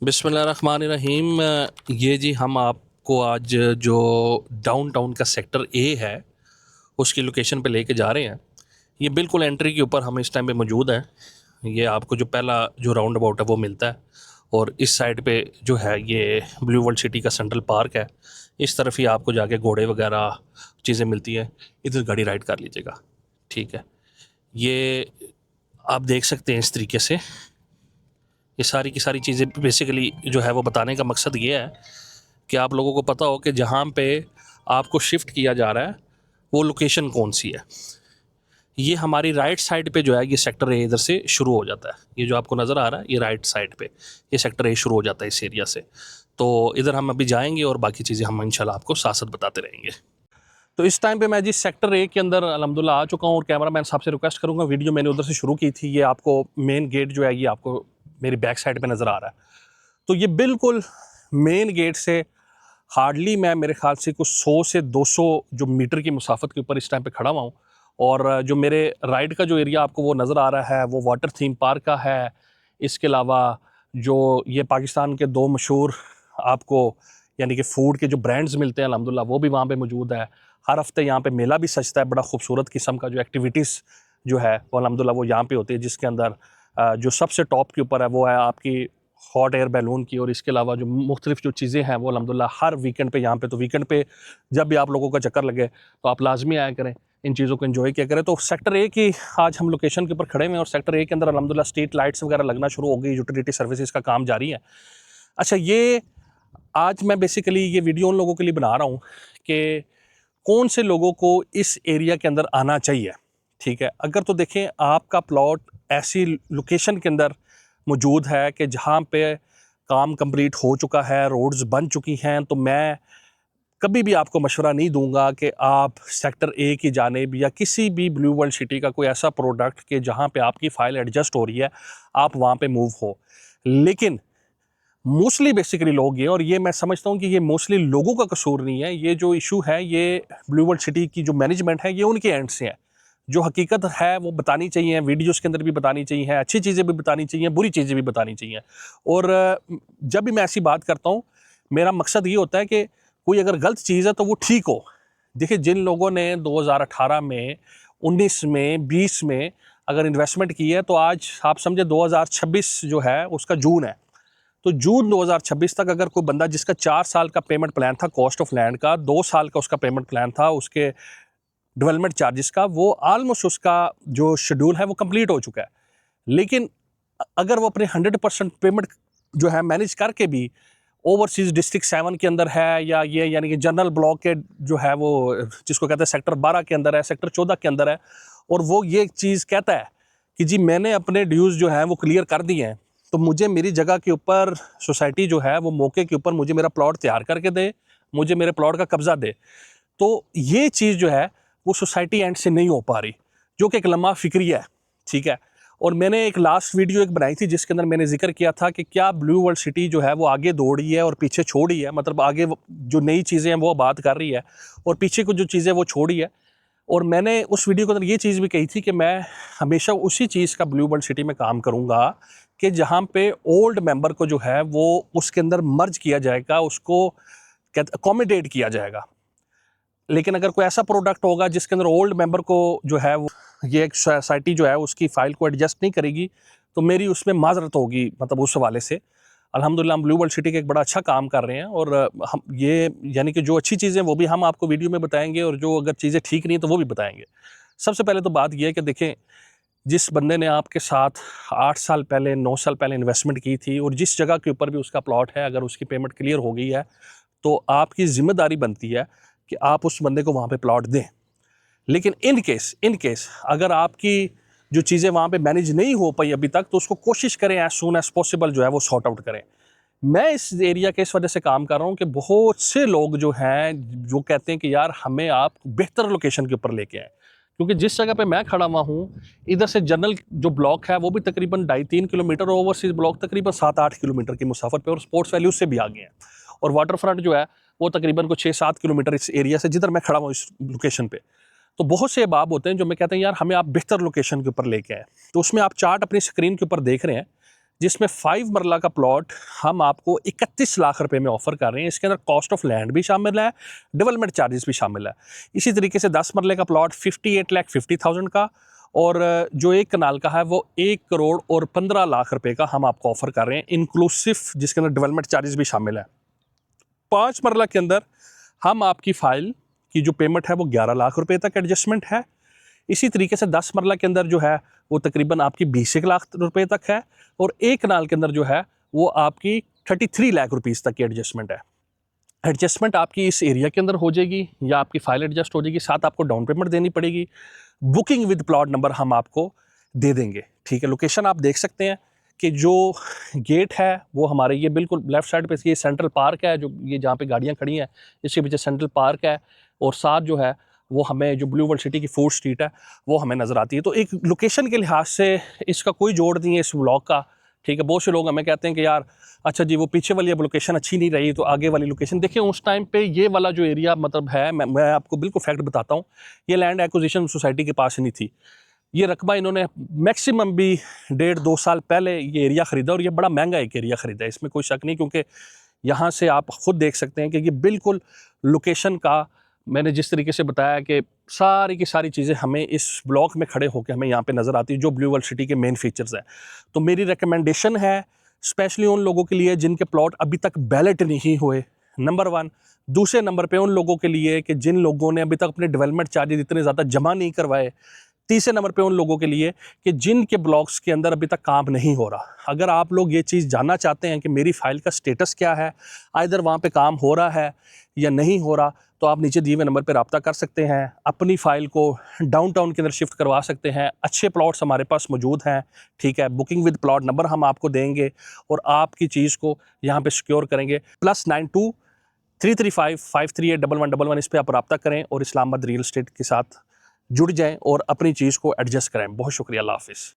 बिस्मिल्लाहिर्रहमानिर्रहीम। ये जी हम आपको आज जो डाउनटाउन का सेक्टर ए है उसकी लोकेशन पे लेके जा रहे हैं। ये बिल्कुल एंट्री के ऊपर हम इस टाइम पे मौजूद हैं। ये आपको जो पहला जो राउंड अबाउट है वो मिलता है और इस साइड पे जो है ये ब्लू वर्ल्ड सिटी का सेंट्रल पार्क है। इस तरफ ही आपको जाके घोड़े वगैरह चीज़ें मिलती हैं। इधर गाड़ी राइड कर लीजिएगा, ठीक है। ये आप देख सकते हैं इस तरीके से ये सारी की सारी चीज़ें बेसिकली जो है वो बताने का मकसद ये है कि आप लोगों को पता हो कि जहाँ पे आपको शिफ्ट किया जा रहा है वो लोकेशन कौन सी है। ये हमारी राइट साइड पे जो है ये सेक्टर ए इधर से शुरू हो जाता है। ये जो आपको नज़र आ रहा है ये राइट साइड पे ये सेक्टर ए शुरू हो जाता है इस एरिया से। तो इधर हम अभी जाएंगे और बाकी चीज़ें हम इंशाल्लाह आपको साथ साथ बताते रहेंगे। तो इस टाइम पे मैं जिस सेक्टर ए के अंदर अल्हम्दुलिल्लाह आ चुका हूँ और कैमरा मैन साहब से रिक्वेस्ट करूँगा, वीडियो मैंने उधर से शुरू की थी। ये आपको मेन गेट जो है ये आपको मेरी बैक साइड पे नज़र आ रहा है। तो ये बिल्कुल मेन गेट से हार्डली मैं मेरे ख्याल से कुछ 100 से 200 जो मीटर की मुसाफत के ऊपर इस टाइम पे खड़ा हुआ हूँ। और जो मेरे राइट का जो एरिया आपको वो नज़र आ रहा है वो वाटर थीम पार्क का है। इसके अलावा जो ये पाकिस्तान के 2 मशहूर आपको यानी कि फ़ूड के जो ब्रांड्स मिलते हैं अल्हम्दुलिल्लाह वो भी वहाँ पे मौजूद है। हर हफ्ते यहाँ पे मेला भी सजता है, बड़ा खूबसूरत किस्म का जो एक्टिविटीज़ जो है वो अल्हम्दुलिल्लाह वो यहाँ पे होती है, जिसके अंदर जो सबसे टॉप के ऊपर है वो है आपकी हॉट एयर बैलून की। और इसके अलावा जो मुख्तलिफ जो चीज़ें हैं वो अल्हम्दुलिल्लाह हर वीकेंड पे यहाँ पे, तो वीकेंड पे जब भी आप लोगों का चक्कर लगे तो आप लाजमी आया करें, इन चीज़ों को एंजॉय किया करें। तो सेक्टर ए की आज हम लोकेशन के ऊपर खड़े हुए हैं और सेक्टर ए के अंदर अल्हम्दुलिल्लाह स्ट्रीट लाइट्स वगैरह लगना शुरू हो गई, यूटिलिटी सर्विसेज का काम जारी है। अच्छा, ये आज मैं बेसिकली ये वीडियो उन लोगों के लिए बना रहा हूँ कि कौन से लोगों को इस एरिया के अंदर आना चाहिए, ठीक है। अगर तो देखें आपका प्लॉट ऐसी लोकेशन के अंदर मौजूद है कि जहाँ पे काम कंप्लीट हो चुका है, रोड्स बन चुकी हैं, तो मैं कभी भी आपको मशवरा नहीं दूंगा कि आप सेक्टर ए की जानिब या किसी भी ब्लू वर्ल्ड सिटी का कोई ऐसा प्रोडक्ट कि जहाँ पे आपकी फ़ाइल एडजस्ट हो रही है आप वहाँ पे मूव हो। लेकिन मोस्टली बेसिकली लोग ये, और ये मैं समझता हूँ कि ये मोस्टली लोगों का कसूर नहीं है, ये जो इशू है ये ब्लू वर्ल्ड सिटी की जो मैनेजमेंट है ये उनके एंड से है। जो हकीकत है वो बतानी चाहिए, वीडियोस के अंदर भी बतानी चाहिए, अच्छी चीज़ें भी बतानी चाहिए, बुरी चीज़ें भी बतानी चाहिए। और जब भी मैं ऐसी बात करता हूँ मेरा मकसद ये होता है कि कोई अगर गलत चीज़ है तो वो ठीक हो। देखिए, जिन लोगों ने 2018 में, 19 में, 20 में अगर इन्वेस्टमेंट की है तो आज आप समझे 2026 जो है उसका जून है। तो जून 2026 तक अगर कोई बंदा जिसका 4 साल का पेमेंट प्लान था कॉस्ट ऑफ लैंड का, 2 साल का उसका पेमेंट प्लान था उसके डेवलपमेंट चार्जेस का, वो ऑलमोस्ट उसका जो शेड्यूल है वो कंप्लीट हो चुका है। लेकिन अगर वो अपने 100% पेमेंट जो है मैनेज करके भी ओवरसीज़ डिस्ट्रिक्ट 7 के अंदर है, या ये यानी कि जनरल ब्लॉक के जो है वो जिसको कहते हैं सेक्टर 12 के अंदर है, सेक्टर 14 के अंदर है, और वो ये चीज़ कहता है कि जी मैंने अपने ड्यूज़ जो हैं वो क्लियर कर दिए हैं, तो मुझे मेरी जगह के ऊपर सोसाइटी जो है वो मौके के ऊपर मुझे मेरा प्लॉट तैयार करके दे, मुझे मेरे प्लॉट का कब्ज़ा दे। तो ये चीज़ जो है वो सोसाइटी एंड से नहीं हो पा रही, जो कि एक लम्हा फ़िक्रिया है, ठीक है। और मैंने एक लास्ट वीडियो एक बनाई थी जिसके अंदर मैंने जिक्र किया था कि क्या ब्लू वर्ल्ड सिटी जो है वो आगे दौड़ी है और पीछे छोड़ी है, मतलब आगे जो नई चीज़ें हैं वो बात कर रही है और पीछे को जो चीज़ें वो छोड़ी है। और मैंने उस वीडियो के अंदर ये चीज़ भी कही थी कि मैं हमेशा उसी चीज़ का ब्लू वर्ल्ड सिटी में काम करूँगा कि जहाँ पे ओल्ड मेंबर को जो है वो उसके अंदर मर्ज किया जाएगा, उसको अकोमोडेट किया जाएगा। लेकिन अगर कोई ऐसा प्रोडक्ट होगा जिसके अंदर ओल्ड मेंबर को जो है वो ये एक सोसाइटी जो है उसकी फ़ाइल को एडजस्ट नहीं करेगी, तो मेरी उसमें माज़रत होगी, मतलब उस हवाले से। अल्हम्दुलिल्लाह हम ब्लू वर्ल्ड सिटी के एक बड़ा अच्छा काम कर रहे हैं और हम ये यानी कि जो अच्छी चीज़ें वो भी हम आपको वीडियो में बताएंगे और जो अगर चीज़ें ठीक नहीं है तो वो भी बताएंगे। सबसे पहले तो बात यह है कि देखें, जिस बंदे ने आपके साथ 8 साल पहले, 9 साल पहले इन्वेस्टमेंट की थी और जिस जगह के ऊपर भी उसका प्लॉट है, अगर उसकी पेमेंट क्लियर हो गई है तो आपकी ज़िम्मेदारी बनती है कि आप उस बंदे को वहाँ पे प्लॉट दें। लेकिन इन केस अगर आपकी जो चीज़ें वहाँ पे मैनेज नहीं हो पाई अभी तक, तो उसको कोशिश करें एज सून एज पॉसिबल जो है वो सॉर्ट आउट करें। मैं इस एरिया के इस वजह से काम कर रहा हूँ कि बहुत से लोग जो हैं जो कहते हैं कि यार हमें आप बेहतर लोकेशन के ऊपर लेके आए, क्योंकि जिस जगह पे मैं खड़ा हुआ हूँ इधर से जनरल जो ब्लॉक है वो भी तकरीबन 2.5-3 किलोमीटर, ओवरसीज़ ब्लॉक तकरीबन 7-8 किलोमीटर की मुसाफत पे और स्पोर्ट्स वैल्यू से भी आगे हैं। और वाटर फ्रंट जो है वो तकरीबन को 6-7 किलोमीटर इस एरिया से जिधर मैं खड़ा हूँ इस लोकेशन पे। तो बहुत से अहबाब होते हैं जो मैं कहते हैं यार हमें आप बेहतर लोकेशन के ऊपर लेके आए। तो उसमें आप चार्ट अपनी स्क्रीन के ऊपर देख रहे हैं जिसमें 5 मरला का प्लॉट हम आपको 31 लाख रुपए में ऑफ़र कर रहे हैं। इसके अंदर कॉस्ट ऑफ लैंड भी शामिल है, डेवलपमेंट चार्जेस भी शामिल है। इसी तरीके से 10 मरले का प्लॉट 58,50,000 का, और जो 1 कनाल का है वो 1 करोड़ और 15 लाख रुपए का हम आपको ऑफ़र कर रहे हैं, इंक्लूसिव, जिसके अंदर डेवलपमेंट चार्जेस भी शामिल है। 5 मरला के अंदर हम आपकी फ़ाइल की जो पेमेंट है वो 11 लाख रुपए तक एडजस्टमेंट है। इसी तरीके से 10 मरला के अंदर जो है वो तकरीबन आपकी 20 लाख रुपए तक है, और 1 कनाल के अंदर जो है वो आपकी 33 लाख रुपीज़ तक की एडजस्टमेंट है। एडजस्टमेंट आपकी इस एरिया के अंदर हो जाएगी या आपकी फ़ाइल एडजस्ट हो जाएगी, साथ आपको डाउन पेमेंट देनी पड़ेगी। बुकिंग विद प्लॉट नंबर हम आपको दे देंगे, ठीक है। लोकेशन आप देख सकते हैं कि जो गेट है वो हमारे ये बिल्कुल लेफ़्ट साइड पे ये सेंट्रल पार्क है, जो ये जहाँ पे गाड़ियाँ खड़ी हैं इसके पीछे सेंट्रल पार्क है, और साथ जो है वो हमें जो ब्लू वर्ल्ड सिटी की 4th स्ट्रीट है वो हमें नज़र आती है। तो एक लोकेशन के लिहाज से इसका कोई जोड़ नहीं है इस ब्लॉक का, ठीक है। बहुत से लोग हमें कहते हैं कि यार अच्छा जी वो पीछे वाली अब लोकेशन अच्छी नहीं रही तो आगे वाली लोकेशन देखिए। उस टाइम पे ये वाला जो एरिया मतलब है, मैं आपको बिल्कुल फैक्ट बताता हूँ, ये लैंड एक्विजिशन सोसाइटी के पास नहीं थी। ये रकबा इन्होंने मैक्सिमम भी 1.5-2 साल पहले ये एरिया ख़रीदा, और ये बड़ा महंगा एक एरिया ख़रीदा है, इसमें कोई शक नहीं, क्योंकि यहाँ से आप ख़ुद देख सकते हैं कि ये बिल्कुल लोकेशन का, मैंने जिस तरीके से बताया कि सारी की सारी चीज़ें हमें इस ब्लॉक में खड़े होकर हमें यहाँ पे नज़र आती है, जो ब्लू वर्ल्ड सिटी के मेन फीचर्स हैं। तो मेरी रिकमेंडेशन है स्पेशली उन लोगों के लिए जिनके प्लॉट अभी तक बैलेट नहीं हुए, नंबर 1। दूसरे नंबर पे उन लोगों के लिए कि जिन लोगों ने अभी तक अपने डेवलपमेंट चार्जेज इतने ज़्यादा जमा नहीं करवाए। तीसरे नंबर पे उन लोगों के लिए कि जिनके ब्लॉक्स के अंदर अभी तक काम नहीं हो रहा। अगर आप लोग ये चीज़ जानना चाहते हैं कि मेरी फ़ाइल का स्टेटस क्या है, आइदर वहाँ पे काम हो रहा है या नहीं हो रहा, तो आप नीचे दिए हुए नंबर पे रब्ता कर सकते हैं, अपनी फ़ाइल को डाउनटाउन के अंदर शिफ्ट करवा सकते हैं। अच्छे प्लॉट्स हमारे पास मौजूद हैं, ठीक है। बुकिंग विद प्लॉट नंबर हम आपको देंगे और आपकी चीज़ को यहाँ पे सिक्योर करेंगे। +92 335 538 1111 इस पर आप रब्ता करें और इस्लामाबाद रियल एस्टेट के साथ जुड़ जाएं और अपनी चीज़ को एडजस्ट करें। बहुत शुक्रिया, अल्लाह हाफ़िज़।